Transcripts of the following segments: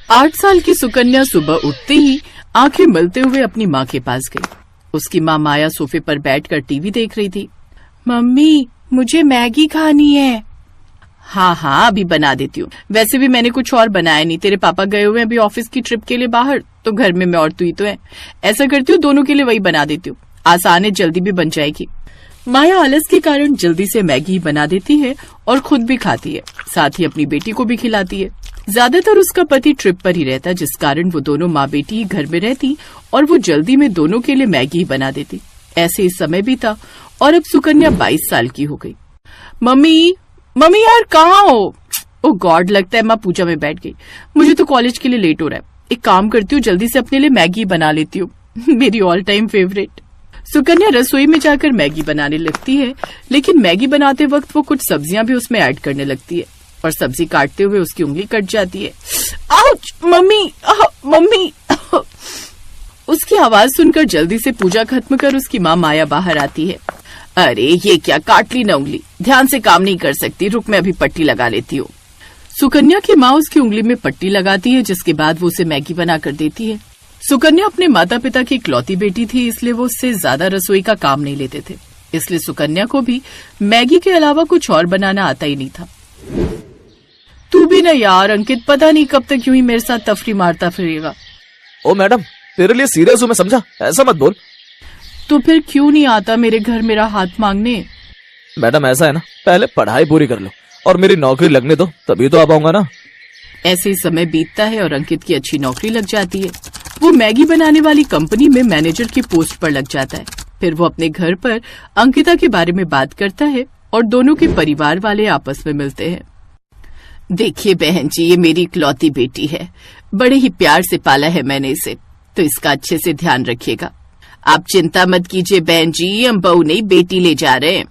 8 साल की सुकन्या सुबह उठते ही आंखें मलते हुए अपनी माँ के पास गई। उसकी माँ माया सोफे पर बैठकर टीवी देख रही थी। मम्मी, मुझे मैगी खानी है। हाँ, अभी बना देती हूँ। वैसे भी मैंने कुछ और बनाया नहीं, तेरे पापा गए हुए हैं अभी ऑफिस की ट्रिप के लिए बाहर, तो घर में मैं और तू ही तो है। ऐसा करती हूँ, दोनों के लिए वही बना देती हूँ, आसान है, जल्दी भी बन जाएगी। माया आलस के कारण जल्दी से मैगी बना देती है और खुद भी खाती है, साथ ही अपनी बेटी को भी खिलाती है। ज्यादातर उसका पति ट्रिप पर ही रहता, जिस कारण वो दोनों माँ बेटी ही घर में रहती और वो जल्दी में दोनों के लिए मैगी बना देती। ऐसे ही समय बीता और अब सुकन्या 22 साल की हो गई। मम्मी यार कहाँ हो? ओ गॉड, लगता है माँ पूजा में बैठ गई। मुझे तो कॉलेज के लिए लेट हो रहा है। एक काम करती हूँ, जल्दी से अपने लिए मैगी बना लेती हूँ। मेरी ऑल टाइम फेवरेट। सुकन्या रसोई में जाकर मैगी बनाने लगती है, लेकिन मैगी बनाते वक्त वो कुछ सब्जियां भी उसमें ऐड करने लगती है और सब्जी काटते हुए उसकी उंगली कट जाती है। Ouch, mummy. उसकी आवाज सुनकर जल्दी से पूजा खत्म कर उसकी माँ माया बाहर आती है। अरे ये क्या, काट ली ना उंगली, ध्यान से काम नहीं कर सकती, रुक मैं अभी पट्टी लगा लेती हूँ। सुकन्या की माँ उसकी उंगली में पट्टी लगाती है, जिसके बाद वो उसे मैगी बना कर देती है। सुकन्या अपने माता पिता की इकलौती बेटी थी, इसलिए वो उससे ज्यादा रसोई का काम नहीं लेते थे, इसलिए सुकन्या को भी मैगी के अलावा कुछ और बनाना आता ही नहीं था। तू भी ना यार अंकित, पता नहीं कब तक यूं ही मेरे साथ तफरी मारता फिरेगा। ओ मैडम, तेरे लिए सीरियस हूँ मैं, समझा? ऐसा मत बोल। तो फिर क्यों नहीं आता मेरे घर मेरा हाथ मांगने? मैडम ऐसा है ना, पहले पढ़ाई पूरी कर लो और मेरी नौकरी लगने दो, तभी तो आ पाऊंगा ना। ऐसे ही समय बीतता है और अंकित की अच्छी नौकरी लग जाती है। वो मैगी बनाने वाली कंपनी में मैनेजर की पोस्ट पर लग जाता है। फिर वो अपने घर पर अंकिता के बारे में बात करता है और दोनों के परिवार वाले आपस में मिलते हैं। देखिए बहन जी, ये मेरी इकलौती बेटी है, बड़े ही प्यार से पाला है मैंने इसे, तो इसका अच्छे से ध्यान रखिएगा। आप चिंता मत कीजिए बहन जी, हम बहू नहीं बेटी ले जा रहे हैं।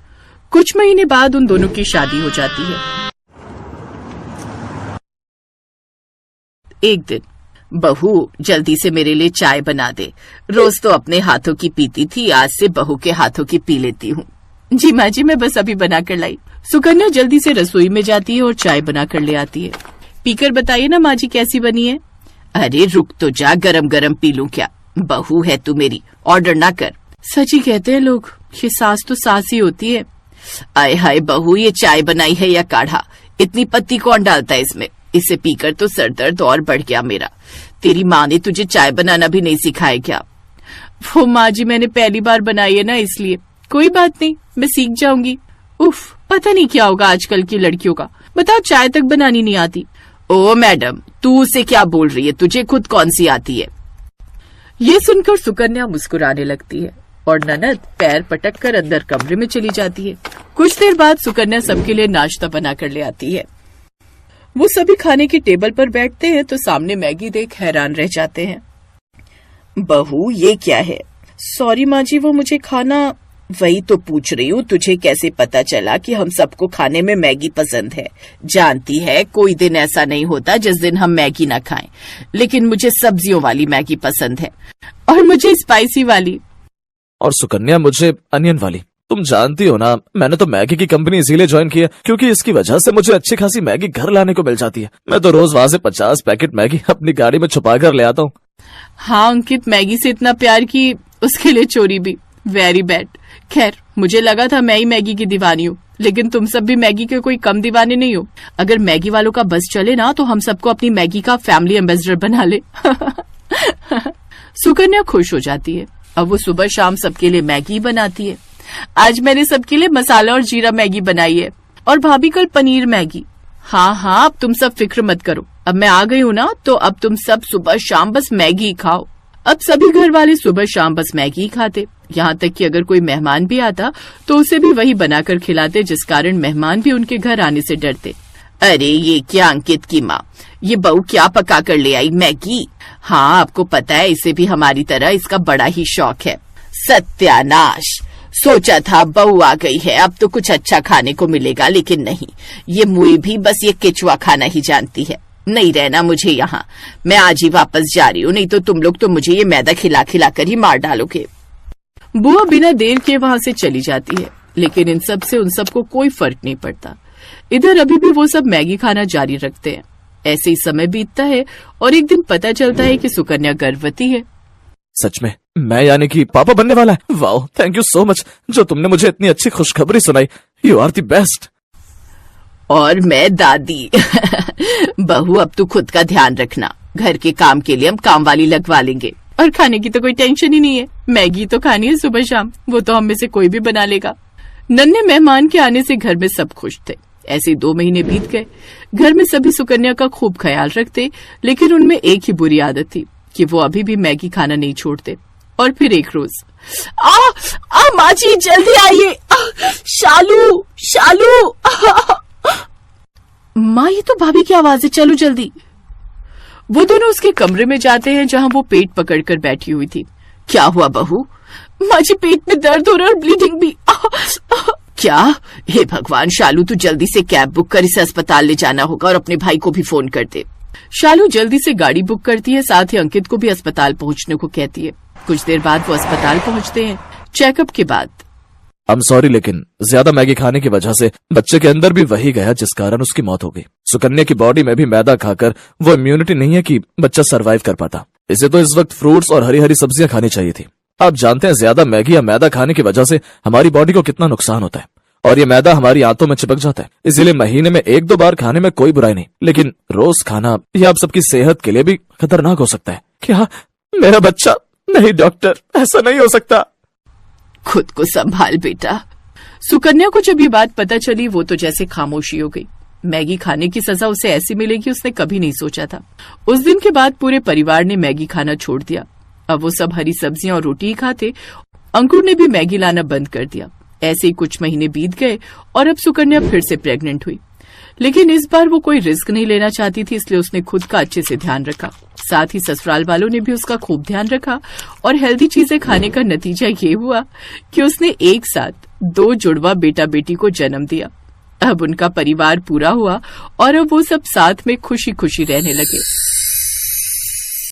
कुछ महीने बाद उन दोनों की शादी हो जाती है। एक दिन, बहू जल्दी से मेरे लिए चाय बना दे, रोज तो अपने हाथों की पीती थी, आज से बहू के हाथों की पी लेती हूँ। जी माँ जी, मैं बस अभी बना कर लाई। सुकन्या जल्दी से रसोई में जाती है और चाय बना कर ले आती है। पीकर बताइए ना माँ जी कैसी बनी है। अरे रुक तो जा, गरम गरम पी लूं क्या, बहू है तू मेरी, ऑर्डर ना कर। सच ही कहते हैं लोग, ये सास तो सास ही होती है। आय हाय बहू, ये चाय बनाई है या काढ़ा, इतनी पत्ती कौन डालता है इसमें, इसे पीकर तो सर दर्द और बढ़ गया मेरा। तेरी माँ ने तुझे चाय बनाना भी नहीं सिखाया क्या? वो माँ जी मैंने पहली बार बनाई है ना, इसलिए। कोई बात नहीं, मैं सीख जाऊंगी। उफ, पता नहीं क्या होगा आजकल की लड़कियों का, बताओ चाय तक बनानी नहीं आती। ओ मैडम, तू उसे क्या बोल रही है, तुझे खुद कौन सी आती है? ये सुनकर सुकन्या मुस्कुराने लगती है और ननद पैर पटक कर अंदर कमरे में चली जाती है। कुछ देर बाद सुकन्या सबके लिए नाश्ता बना कर ले आती है। वो सभी खाने की टेबल पर बैठते हैं तो सामने मैगी देख हैरान रह जाते हैं। बहू ये क्या है? सॉरी माँ जी, वो मुझे खाना। वही तो पूछ रही हूँ, तुझे कैसे पता चला कि हम सबको खाने में मैगी पसंद है? जानती है कोई दिन ऐसा नहीं होता जिस दिन हम मैगी ना खाएं, लेकिन मुझे सब्जियों वाली मैगी पसंद है और मुझे स्पाइसी वाली। और सुकन्या मुझे अनियन वाली। तुम जानती हो ना, मैंने तो मैगी की कंपनी इसीलिए ज्वाइन की है क्योंकि इसकी वजह से मुझे अच्छी खासी मैगी घर लाने को मिल जाती है। मैं तो रोज वहाँ से 50 पैकेट मैगी अपनी गाड़ी में छुपा कर ले आता हूँ। हाँ अंकित, मैगी से इतना प्यार की उसके लिए चोरी भी, वेरी बैड। खैर, मुझे लगा था मैं ही मैगी की दीवानी हूँ, लेकिन तुम सब भी मैगी के कोई कम दीवाने नहीं हो। अगर मैगी वालों का बस चले ना तो हम सबको अपनी मैगी का फैमिली एम्बेसडर बना ले। सुकन्या खुश हो जाती है। अब वो सुबह शाम सबके लिए मैगी बनाती है। आज मैंने सबके लिए मसाला और जीरा मैगी बनाई है और भाभी कल पनीर मैगी। हाँ, अब तुम सब फिक्र मत करो, अब मैं आ गई हूँ ना, तो अब तुम सब सुबह शाम बस मैगी खाओ। अब सभी घर वाले सुबह शाम बस मैगी ही खाते, यहाँ तक कि अगर कोई मेहमान भी आता तो उसे भी वही बनाकर खिलाते, जिस कारण मेहमान भी उनके घर आने से डरते। अरे ये क्या अंकित की माँ, ये बहू क्या पका कर ले आई, मैगी? हाँ, आपको पता है इसे भी हमारी तरह इसका बड़ा ही शौक है। सत्यानाश, सोचा था बहू आ गई है अब तो कुछ अच्छा खाने को मिलेगा, लेकिन नहीं, ये मुई भी बस ये केचुआ खाना ही जानती है। नहीं रहना मुझे यहाँ, मैं आज ही वापस जा रही हूँ, नहीं तो तुम लोग तो मुझे ये मैदा खिला खिला कर ही मार डालोगे। बुआ बिना देर के वहाँ से चली जाती है, लेकिन इन सब से उन सबको कोई फर्क नहीं पड़ता। इधर अभी भी वो सब मैगी खाना जारी रखते हैं। ऐसे ही समय बीतता है और एक दिन पता चलता है कि सुकन्या गर्भवती है। सच में मैं यानी कि पापा बनने वाला है। Wow, thank you so much जो तुमने मुझे इतनी अच्छी खुशखबरी सुनाई। You are the best. और मैं दादी। बहू, अब तू खुद का ध्यान रखना। घर के काम के लिए हम काम वाली लगवा लेंगे और खाने की तो कोई टेंशन ही नहीं है। मैगी तो खानी है सुबह शाम, वो तो हम में से कोई भी बना लेगा। नन्हे मेहमान के आने से घर में सब खुश थे। ऐसे 2 महीने बीत गए। घर में सभी सुकन्या का खूब ख्याल रखते, लेकिन उनमें एक ही बुरी आदत थी कि वो अभी भी मैगी खाना नहीं छोड़ते। और फिर एक रोज, माँ जी जल्दी आइए, शालू शालू। माँ, ये तो भाभी की आवाज है, चलो जल्दी। वो दोनों उसके कमरे में जाते हैं जहां वो पेट पकड़कर बैठी हुई थी। क्या हुआ बहू? माँ जी, पेट में दर्द हो रहा है और ब्लीडिंग भी। क्या? हे भगवान, शालू तू जल्दी से कैब बुक कर, इसे अस्पताल ले जाना होगा और अपने भाई को भी फोन कर दे। शालू जल्दी से गाड़ी बुक करती है, साथ ही अंकित को भी अस्पताल पहुंचने को कहती है। कुछ देर बाद वो अस्पताल पहुंचते हैं। चेकअप के बाद, आई एम सॉरी, लेकिन ज्यादा मैगी खाने की वजह से बच्चे के अंदर भी वही गया जिस कारण उसकी मौत हो गई। सुकन्या की बॉडी में भी मैदा खाकर वो इम्यूनिटी नहीं है कि बच्चा सरवाइव कर पाता। इसे तो इस वक्त फ्रूट्स और हरी हरी सब्जियां खानी चाहिए थी। आप जानते हैं ज्यादा मैगी या मैदा खाने की वजह से हमारी बॉडी को कितना नुकसान होता है, और ये मैदा हमारी आंतों में चिपक जाता है। इसीलिए महीने में 1-2 बार खाने में कोई बुराई नहीं, लेकिन रोज खाना यह आप सबकी सेहत के लिए भी खतरनाक हो सकता है। क्या मेरा बच्चा? नहीं डॉक्टर, ऐसा नहीं हो सकता। खुद को संभाल बेटा। सुकन्या को जब ये बात पता चली, वो तो जैसे खामोशी हो गई। मैगी खाने की सजा उसे ऐसी मिलेगी उसने कभी नहीं सोचा था। उस दिन के बाद पूरे परिवार ने मैगी खाना छोड़ दिया। अब वो सब हरी सब्जियां और रोटी ही खाते। अंकुर ने भी मैगी लाना बंद कर दिया। ऐसे ही कुछ महीने बीत गए और अब सुकन्या फिर से प्रेग्नेंट हुई, लेकिन इस बार वो कोई रिस्क नहीं लेना चाहती थी, इसलिए उसने खुद का अच्छे से ध्यान रखा। साथ ही ससुराल वालों ने भी उसका खूब ध्यान रखा और हेल्दी चीजें खाने का नतीजा ये हुआ कि उसने एक साथ 2 जुड़वा बेटा बेटी को जन्म दिया। अब उनका परिवार पूरा हुआ और अब वो सब साथ में खुशी खुशी रहने लगे।